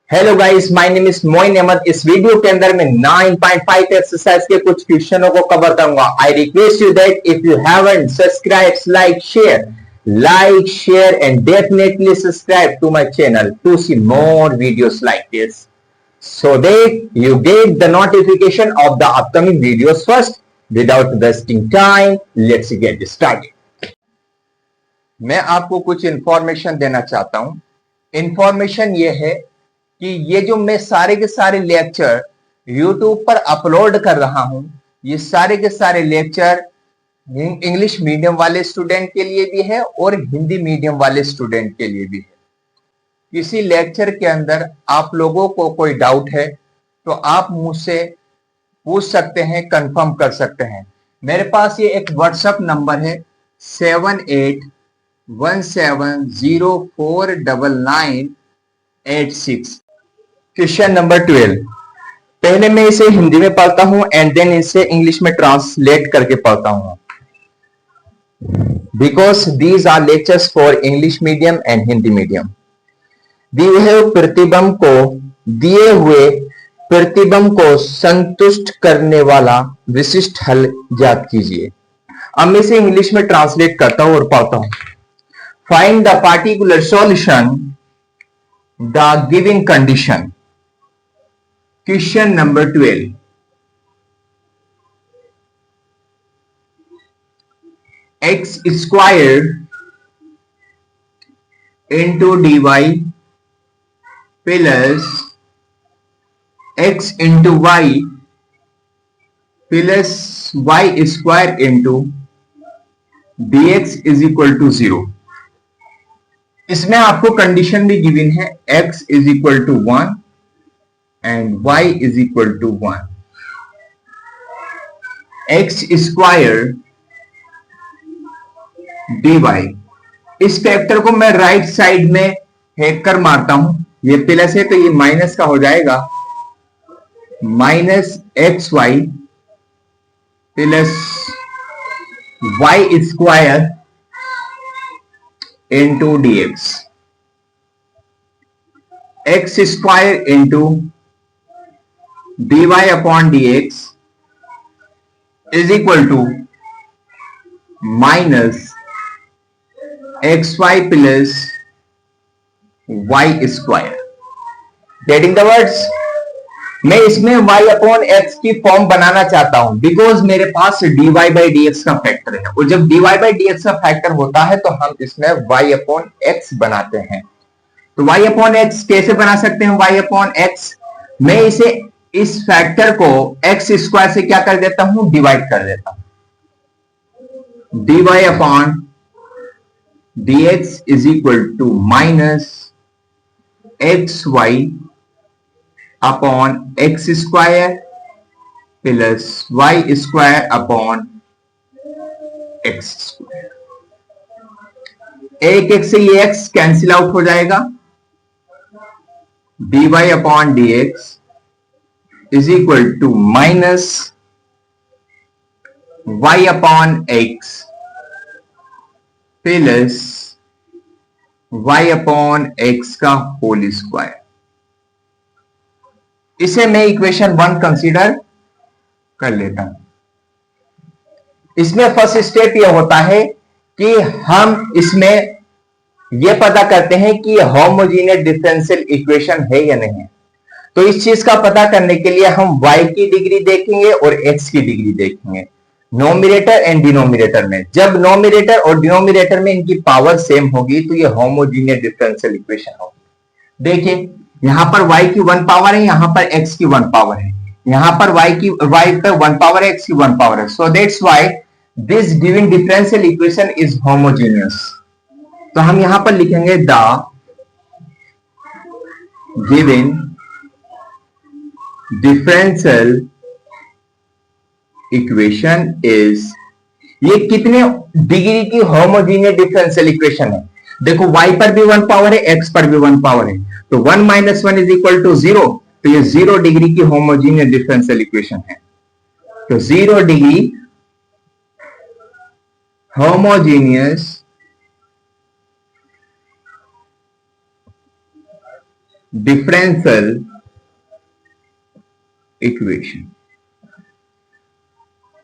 Hello guys, my name is Moin Ahmed. इस वीडियो के अंदर मैं 9.5 एक्सरसाइज के कुछ क्वेश्चनों को कवर करूंगा। I request you that if you haven't subscribe, like share and definitely subscribe to my channel to see more videos like this so that you get the notification of the upcoming videos first. Without wasting time, let's get started. मैं आपको कुछ information देना चाहता हूं। Information ये है कि ये जो मैं सारे के सारे लेक्चर YouTube पर अपलोड कर रहा हूं, ये सारे के सारे लेक्चर इंग्लिश मीडियम वाले स्टूडेंट के लिए भी है और हिंदी मीडियम वाले स्टूडेंट के लिए भी है। किसी लेक्चर के अंदर आप लोगों को कोई डाउट है तो आप मुझसे पूछ सकते हैं, कंफर्म कर सकते हैं। मेरे पास ये एक व्हाट्सएप नंबर है 7817049986। Question number 12। पहले मैं इसे हिंदी में पढ़ता हूं एंड देन इसे इंग्लिश में ट्रांसलेट करके पढ़ता हूं, because these are lectures for English medium and Hindi medium. दिए हुए प्रतिबंध को संतुष्ट करने वाला विशिष्ट हल ज्ञात कीजिए। अब मैं इसे इंग्लिश में ट्रांसलेट करता हूं और पढ़ता हूं। Find the particular solution the giving condition. Question number 12। x square into dy plus x into y plus y square into dx is equal to 0। इसमें आपको कंडीशन भी गिवन है, x is equal to 1 and y is equal to 1। x square dy, इस factor को मैं right side में hack कर मारता हूं। ये प्लस है तो ये माइनस का हो जाएगा, minus x y plus y square into d x. X square into d y upon d x is equal to minus x y plus y square. Getting the words? मैं इसमें y upon x की form बनाना चाहता हूं, because मेरे पास dy by d x का factor है, और जब dy बाई डी एक्स का फैक्टर होता है तो हम इसमें y अपॉन एक्स बनाते हैं। तो y अपॉन एक्स कैसे बना सकते हैं? y अपॉन एक्स, मैं इसे इस फैक्टर को एक्स स्क्वायर से क्या कर देता हूं? डिवाइड कर देता हूं। dy upon dx is equal to minus x y upon x square plus y square upon x square. एक एक से ये एक्स कैंसिल आउट हो जाएगा। dy y upon d x is equal to minus y upon x plus y upon x का whole square. इसे मैं equation 1 consider कर लेता हूं। इसमें फर्स्ट स्टेप यह होता है कि हम इसमें यह पता करते हैं कि होमोजीनियस डिफरेंशियल इक्वेशन है या नहीं है। तो इस चीज का पता करने के लिए हम y की डिग्री देखेंगे और x की डिग्री देखेंगे, नोमिनेटर एंड डिनोमिनेटर में। जब नोमिनेटर और डिनोमिनेटर में इनकी पावर सेम होगी तो ये होमोजीनियस डिफरेंशियल इक्वेशन होगी। देखिए, यहां पर y की 1 पावर है, यहां पर x की 1 पावर है, यहां पर y पर 1 पावर है, x की 1 पावर है। So that's why this given differential equation is homogeneous. तो हम यहां पर लिखेंगे the given differential equation is, ये कितने डिग्री की होमोजीनियस डिफरेंशियल इक्वेशन है? देखो, y पर भी 1 पावर है, x पर भी 1 पावर है, तो 1 माइनस 1 इज इक्वल टू 0। तो ये 0 डिग्री की होमोजीनियस डिफरेंशियल इक्वेशन है। तो 0 डिग्री होमोजीनियस डिफरेंशियल इक्वेशन।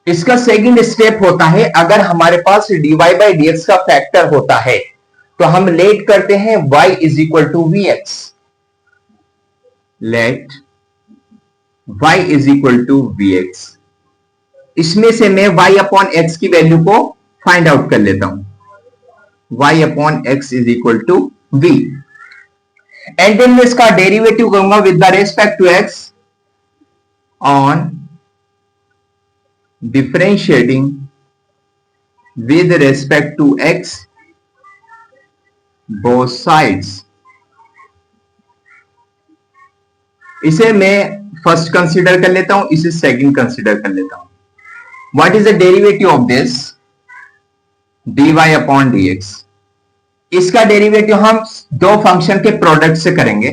इसका सेकंड स्टेप होता है, अगर हमारे पास dy बाई dx का फैक्टर होता है तो हम लेट करते हैं y is equal to vx। Let y is equal to vx। इसमें से मैं y अपॉन x की वैल्यू को फाइंड आउट कर लेता हूं। y upon x is equal to v। And then मैं इसका डेरिवेटिव करूंगा with the respect to x on differentiating with respect to x both sides। इसे मैं फर्स्ट कंसीडर कर लेता हूं, इसे सेकंड कंसीडर कर लेता हूं। What is the derivative of this? dy upon dx। इसका डेरिवेटिव हम दो फंक्शन के प्रोडक्ट से करेंगे।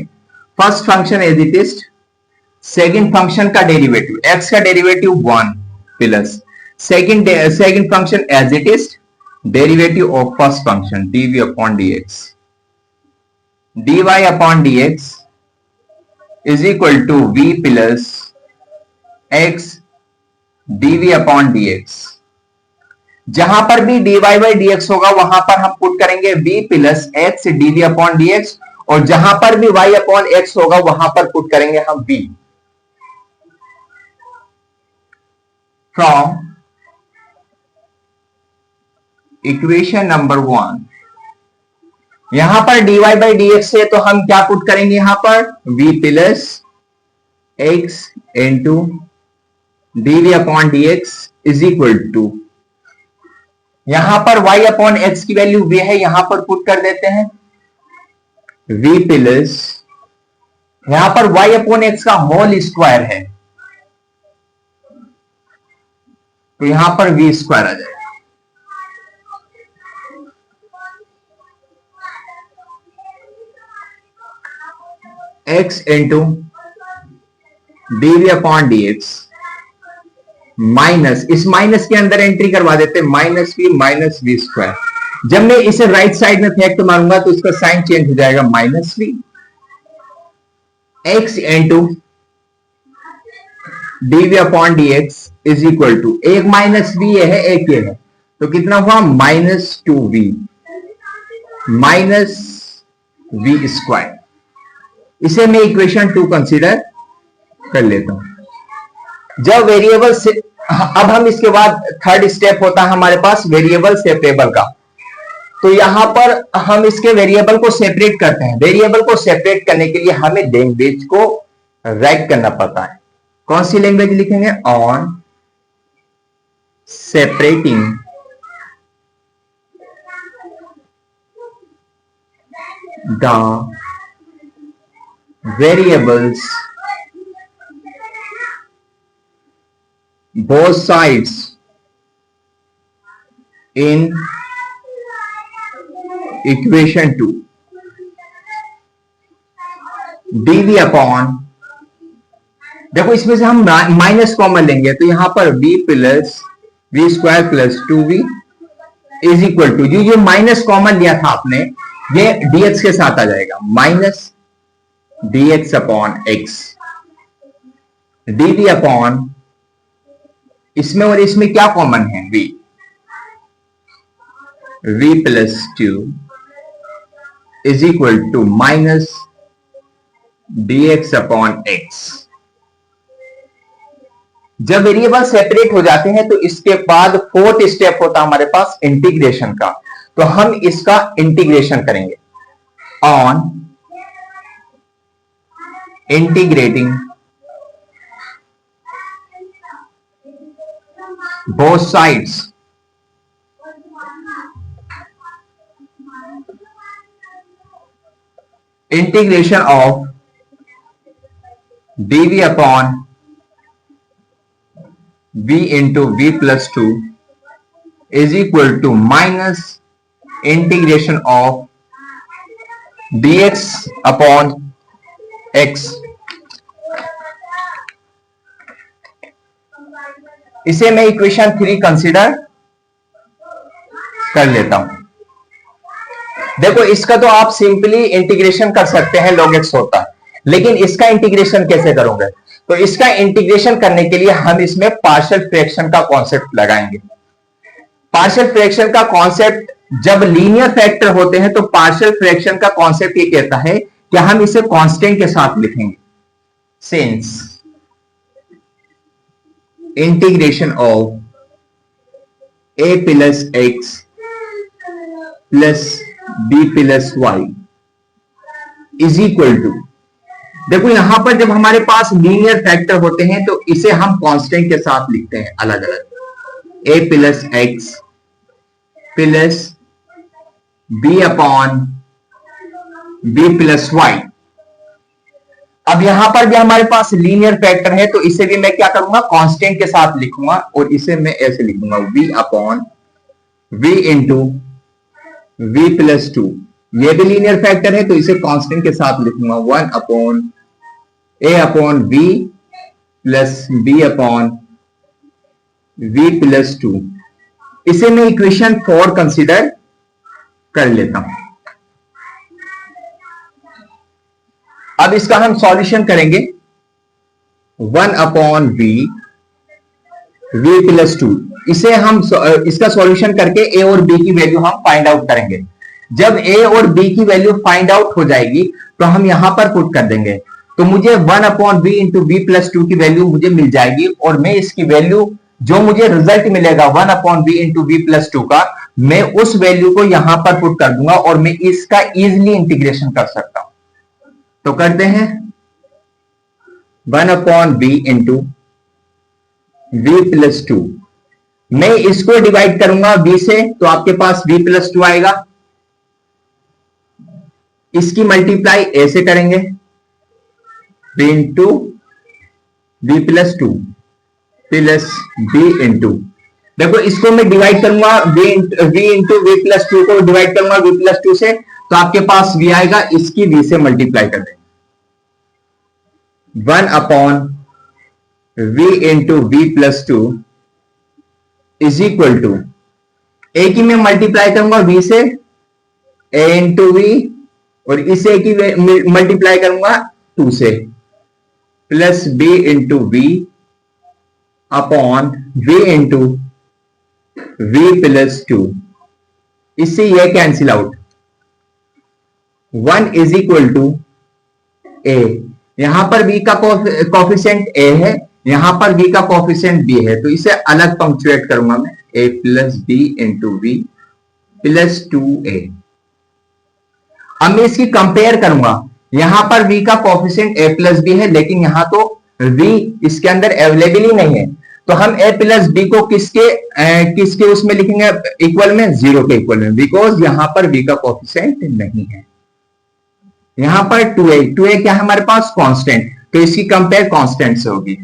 First function as it is, second function का डेरिवेटिव, x का derivative 1 plus second function as it is derivative of first function dv upon dx। dy upon dx is equal to v plus x dv upon dx। जहां पर भी dy बाई dx होगा वहां पर हम पुट करेंगे v plus x dv upon dx, और जहां पर भी y अपॉन x होगा वहां पर पुट करेंगे हम v। फ्रॉम इक्वेशन नंबर 1, यहां पर dy बाई dx है तो हम क्या पुट करेंगे? यहां पर v plus x into dv upon dx is equal to, यहां पर y अपॉन x की वैल्यू v है, यहां पर पुट कर देते हैं v प्लस, यहां पर y अपॉन x का होल स्क्वायर है तो यहां पर v स्क्वायर आ जाएगा। x into dv upon dx minus, इस माइनस के अंदर एंट्री करवा देते माइनस वी स्क्वायर। जब मैं इसे राइट साइड में फैक्ट मारूंगा तो इसका साइन चेंज हो जाएगा minus v. x into dv upon dx is equal to, एक माइनस वी है एक ये है तो कितना हुआ? Minus 2v minus v square. इसे मैं इक्वेशन 2 कंसीडर कर लेता हूं। जब वेरिएबल से, अब हम इसके बाद थर्ड स्टेप होता है हमारे पास वेरिएबल सेपरेबल का। तो यहां पर हम इसके वेरिएबल को सेपरेट करते हैं। वेरिएबल को सेपरेट करने के लिए हमें लैंग्वेज को राइट करना पड़ता है। कौन सी लैंग्वेज लिखेंगे? On separating the variables both sides in equation 2 dv upon, देखो इसमें से हम माइनस कॉमन लेंगे तो यहां पर v plus v square plus 2v is equal to, जो ये माइनस कॉमन लिया था आपने ये dx के साथ आ जाएगा, minus dx upon x dv upon, इसमें और इसमें क्या कॉमन है? v plus 2 is equal to minus dx upon x। जब वेरिएबल सेपरेट हो जाते हैं तो इसके बाद फोर्थ स्टेप होता है हमारे पास इंटीग्रेशन का। तो हम इसका इंटीग्रेशन करेंगे on integrating both sides integration of dv upon v into v plus 2 is equal to minus integration of dx upon x। इसे मैं इक्वेशन 3 कंसीडर कर लेता हूं। देखो इसका तो आप सिंपली इंटीग्रेशन कर सकते हैं, log x होता है। लेकिन इसका इंटीग्रेशन कैसे करोगे? तो इसका इंटीग्रेशन करने के लिए हम इसमें पार्शियल फ्रैक्शन का कॉन्सेप्ट लगाएंगे। पार्शियल फ्रैक्शन का कॉन्सेप्ट, जब लीनियर फैक्टर होते हैं तो पार्शियल फ्रैक्शन का कॉन्सेप्ट ये कहता है कि हम इसे कांस्टेंट के साथ लिखेंगे। Since integration of a plus x plus b plus y is equal to, देखो यहां पर जब हमारे पास लीनियर फैक्टर होते हैं तो इसे हम कांस्टेंट के साथ लिखते हैं अलग अलग। a plus x plus b upon b plus y. अब यहां पर भी हमारे पास लीनियर फैक्टर है तो इसे भी मैं क्या करूंगा, कांस्टेंट के साथ लिखूंगा और इसे मैं ऐसे लिखूंगा v upon v into v plus to. ये भी लीनियर फैक्टर है तो इसे कांस्टेंट के साथ लिखूंगा 1 upon a upon v plus b upon v plus to. इसे मैं इक्वेशन 4 कंसीडर कर लेता हूं। अब इसका हम सॉल्यूशन करेंगे 1 अपॉन वी प्लस टू। इसे हम इसका सॉल्यूशन करके ए और बी की वैल्यू हम फाइंड आउट करेंगे। जब ए और बी की वैल्यू फाइंड आउट हो जाएगी तो हम यहां पर पुट कर देंगे, तो मुझे 1 upon v into b plus two की वैल्यू मुझे मिल जाएगी और मैं इसकी वैल्यू, जो मुझे रिजल्ट मिलेगा 1 upon v into b plus two का, मैं उस वैल्यू को यहां पर पुट कर दूंगा और मैं इसका इजिली इंटीग्रेशन कर सकता हूं। तो करते हैं 1 upon b into we plus two. मैं इसको डिवाइड करूंगा v से तो आपके पास v प्लस टू आएगा। इसकी मल्टीप्लाई a से करेंगे v into we plus two plus b into, देखो इसको मैं डिवाइड करूंगा v into we plus two को डिवाइड करूंगा v प्लस टू से तो आपके पास v आएगा, इसकी v से मल्टीप्लाई कर देंगे 1 upon v into we plus two is equal to, A की मैं मल्टीप्लाई करूंगा v से a इंटू वी और इस a की मल्टीप्लाई करूंगा 2 से plus b into v upon v into we plus two. इससे यह cancel out, 1 is equal to a। यहां पर v का कोफिशिएंट a है, यहां पर v का कोफिशिएंट b है, तो इसे अलग पंक्चुएट करूंगा मैं a plus B into we plus two A. अब मैं इसकी कंपेयर करूंगा, यहां पर v का कोफिशिएंट a प्लस बी है लेकिन यहां तो v इसके अंदर अवेलेबल ही नहीं है, तो हम a प्लस बी को किसके उसमें लिखेंगे, इक्वल में, 0 के इक्वल में, बिकॉज यहां पर v का कोफिशिएंट नहीं है। यहां पर 2a क्या है हमारे पास, कांस्टेंट, तो इसकी कंपेयर कांस्टेंट से होगी,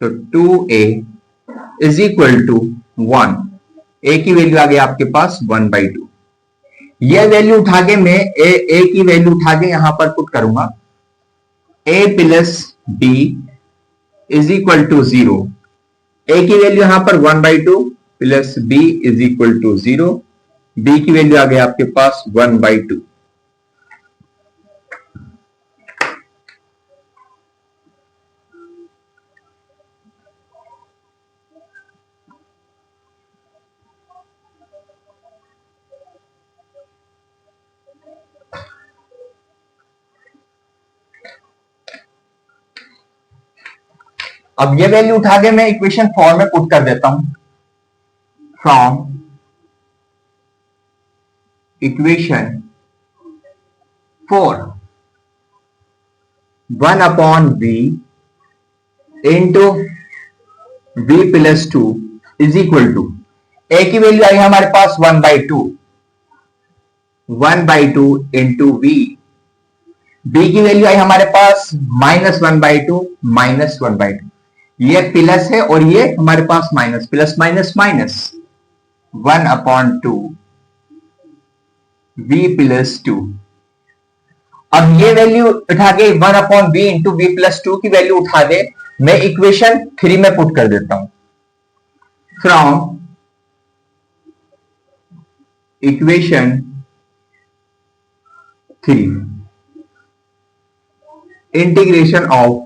तो 2a is equal to 1। a की वैल्यू आ गई आपके पास 1/2। यह वैल्यू उठा के मैं a की वैल्यू उठा के यहां पर पुट करूंगा a plus b is equal to 0। a की वैल्यू यहां पर 1/2 plus b is equal to 0। b की वैल्यू आ गई आपके पास 1/2। अब ये वैल्यू उठा के मैं इक्वेशन 4 में पुट कर देता हूं। From equation 4 1 upon v into v plus two is equal to, a की वैल्यू आई हमारे पास 1/2 इंटू v, b की वैल्यू आई हमारे पास -1/2 -1/2। ये प्लस है और ये हमारे पास minus, plus minus minus 1/2 v plus two. अब ये वैल्यू उठा के 1/v into we plus two की वैल्यू उठा दे, मैं इक्वेशन 3 में पुट कर देता हूं। फ्रॉम इक्वेशन 3 इंटीग्रेशन ऑफ,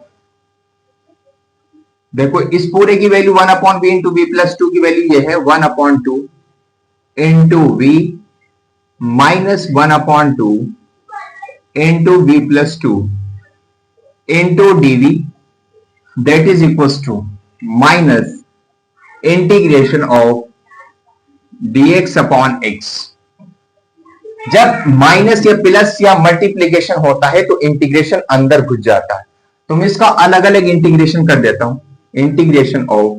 देखो इस पूरे की value 1 upon v into we plus two की वैल्यू ये है 1 upon two into v minus 1 upon two into we plus two into d v that is equal to minus integration of dx upon x। जब minus या plus या multiplication होता है तो integration अंदर घुस जाता है, तो मैं इसका अलग अलग इंटीग्रेशन कर देता हूं। Integration of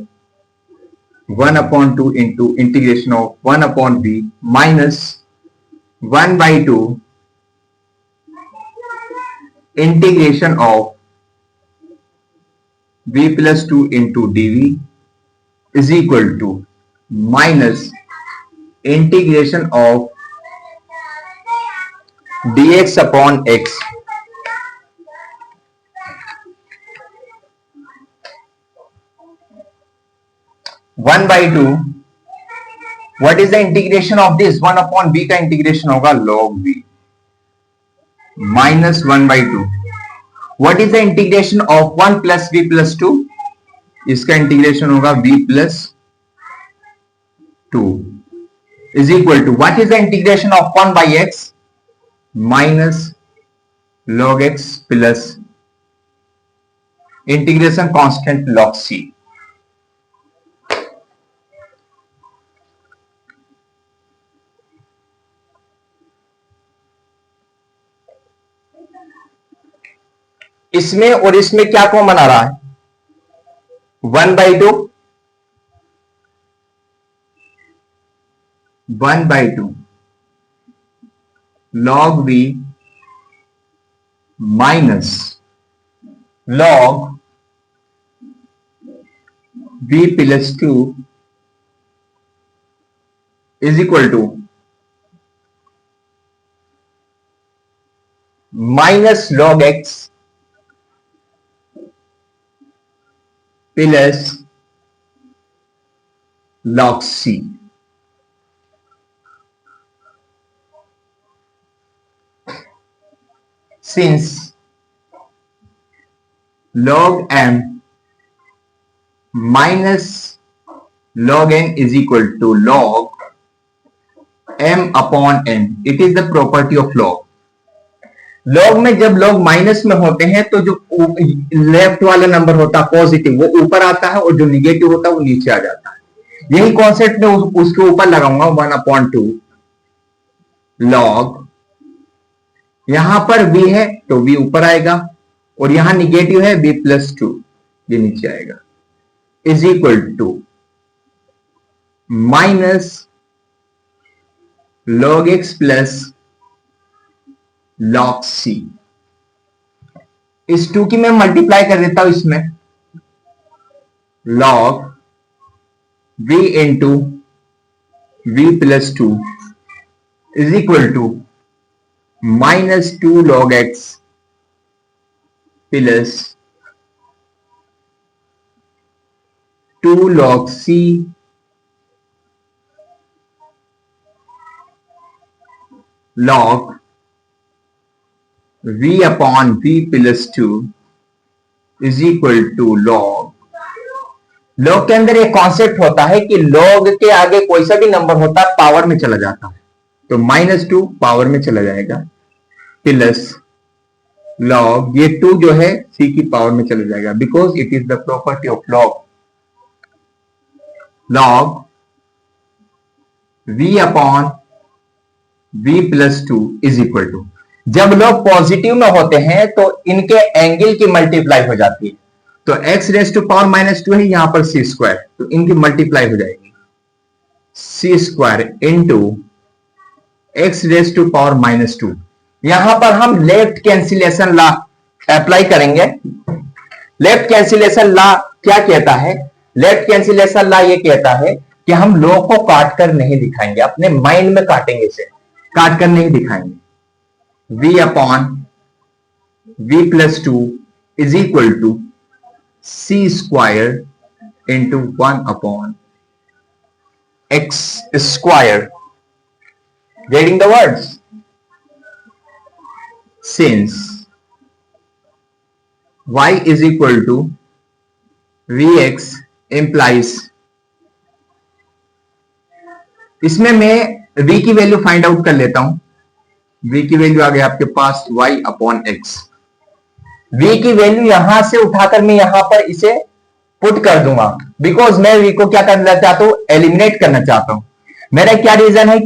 1 upon two into integration of 1 upon b minus 1 by two integration of v plus two into d v is equal to minus integration of dx upon x। One by two, what is the integration of this 1 upon b का integration होगा log v minus 1 by two. What is the integration of 1 plus v plus two, इसका integration होगा v plus two is equal to what is the integration of 1 by x minus log x plus integration constant log c। इसमें और इसमें क्या common आ रहा है? 1 by two, 1 by two log v minus log v plus two is equal to minus log x plus log c। Since log m minus log n is equal to log m upon n, it is the property of log। log में जब log minus में होते हैं तो जो left वाला number होता है पॉजिटिव वो ऊपर आता है और जो निगेटिव होता है वो नीचे आ जाता है। यही कॉन्सेप्ट में उसके ऊपर लगाऊंगा 1 अपॉन टू log, यहां पर v है तो v ऊपर आएगा और यहां निगेटिव है v प्लस टू, ये नीचे आएगा is equal to minus log x plus log c। इस टू की मैं मल्टीप्लाई कर देता हूं इसमें log v into v plus two is equal to minus 2 log x plus 2 log c log v upon v plus two is equal to log। log के अंदर एक कॉन्सेप्ट होता है कि log के आगे कोई सा भी नंबर होता है पावर में चला जाता है, तो माइनस टू पावर में चला जाएगा प्लस log ये 2 जो है c की पावर में चला जाएगा because it is the property of log। log v upon v plus two is equal to, जब log पॉजिटिव में होते हैं तो इनके एंगल की मल्टीप्लाई हो जाती है, तो x raise to power minus two है यहां पर c स्क्वायर, तो इनकी मल्टीप्लाई हो जाएगी c square into x raise to power minus two. यहां पर हम लेफ्ट कैंसिलेशन लॉ अप्लाई करेंगे। लेफ्ट कैंसिलेशन लॉ क्या कहता है? लेफ्ट कैंसिलेशन लॉ ये कहता है कि हम लॉ को काट कर नहीं दिखाएंगे, अपने माइंड में काटेंगे, इसे काट कर नहीं दिखाएंगे। v upon v plus two is equal to c square into 1 upon x square. Getting the words? Since y is equal to vx implies, इसमें मैं v की वैल्यू फाइंड आउट कर लेता हूं। v की वैल्यू आ गई आपके पास y अपॉन x। v की वैल्यू यहां से उठाकर मैं यहां पर इसे पुट कर दूंगा, बिकॉज मैं v को क्या करना चाहता हूं, एलिमिनेट करना चाहता हूं। मेरा क्या रीजन है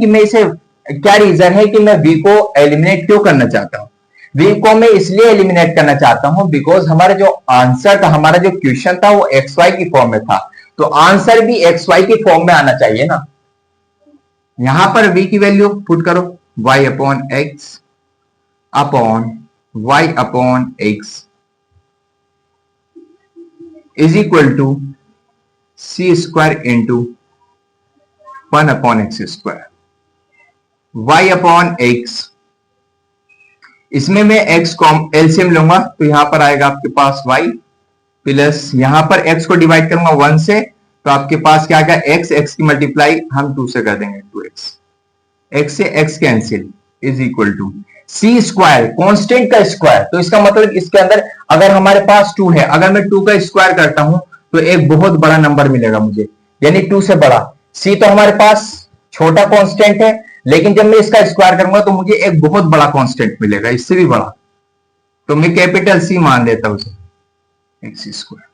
कि मैं v को एलिमिनेट क्यों करना चाहता हूं? v को मैं इसलिए एलिमिनेट करना चाहता हूं बिकॉज हमारा जो आंसर था, हमारा जो क्वेश्चन था वो xy की फॉर्म में था, तो आंसर भी xy की फॉर्म में आना चाहिए ना। यहां पर v की वैल्यू पुट करो, y upon x upon y upon x is equal to c square into 1 upon x square. y upon x, इसमें मैं x को एलसीएम लूंगा तो यहां पर आएगा आपके पास y प्लस यहां पर x को डिवाइड करूंगा 1 से, तो आपके पास क्या आएगा x की मल्टीप्लाई हम 2 से कर देंगे, 2x, x से x cancel is equal to c square, constant का स्क्वायर। तो इसका मतलब इसके अंदर अगर हमारे पास 2 है, अगर मैं 2 का स्क्वायर करता हूं तो एक बहुत बड़ा नंबर मिलेगा मुझे, यानी 2 से बड़ा। c तो हमारे पास छोटा कांस्टेंट है, लेकिन जब मैं इसका स्क्वायर करूंगा तो मुझे एक बहुत बड़ा कांस्टेंट मिलेगा, इससे भी बड़ा, तो मैं कैपिटल C मान लेता हूं उसे, X square.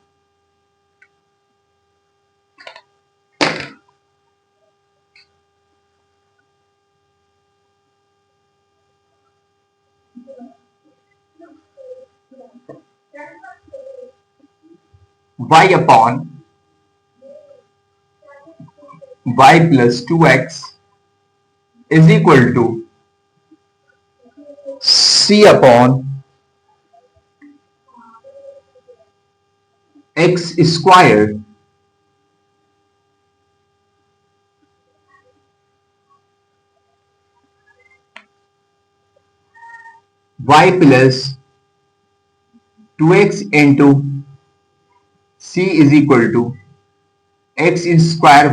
y upon y plus 2x is equal to c upon x square y plus 2x into c is equal to x square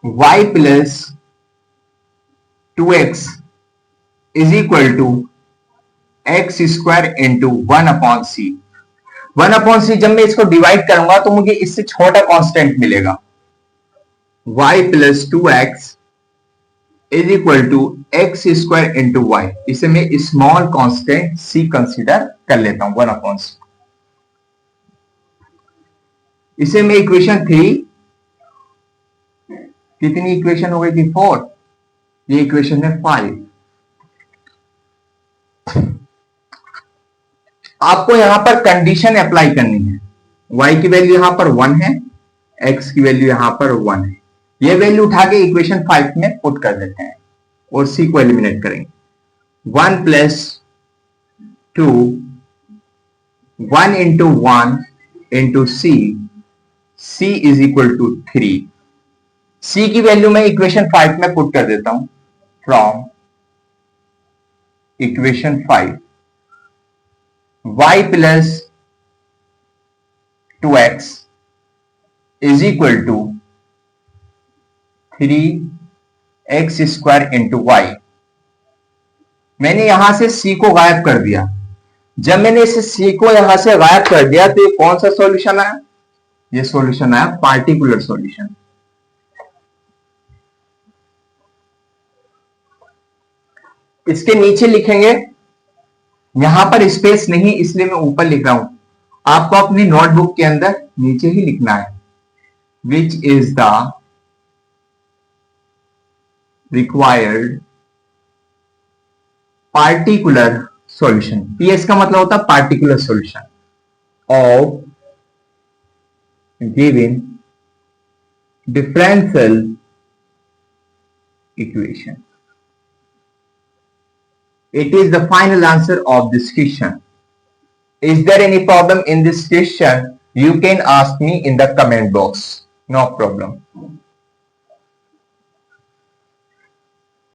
y plus 2x is equal to x square into 1 upon C. 1 upon C जब मैं इसको divide करूंगा तो मुझे इससे छोटा constant मिलेगा, y plus 2x is equal to x square into y. इसे मैं स्मॉल कांस्टेंट c कंसीडर कर लेता हूं, 1 अपॉन सी। इसे मैं इक्वेशन 3, कितनी इक्वेशन हो गई थी, 4, ये इक्वेशन है 5। आपको यहां पर कंडीशन अप्लाई करनी है, y की वैल्यू यहां पर 1 है, x की वैल्यू यहां पर 1 है, ये वैल्यू उठा के इक्वेशन 5 में पुट कर देते हैं और c को एलिमिनेट करेंगे। 1 plus 2, 1 into 1 into c is equal to 3। c की वैल्यू मैं इक्वेशन 5 में पुट कर देता हूं, from equation 5 y plus 2x is equal to 3x square into y. मैंने यहां से c को गायब कर दिया। जब मैंने इसे c को यहां से गायब कर दिया तो ये कौन सा सॉल्यूशन आया, ये सॉल्यूशन आया पार्टिकुलर सॉल्यूशन। इसके नीचे लिखेंगे, यहां पर स्पेस नहीं इसलिए मैं ऊपर लिख रहा हूं, आपको अपनी नोटबुक के अंदर नीचे ही लिखना है, which is the required particular solution. PS का मतलब होता है particular solution of given differential equation. It is the final answer of this question. Is there any problem in this question? You can ask me in the comment box. No problem.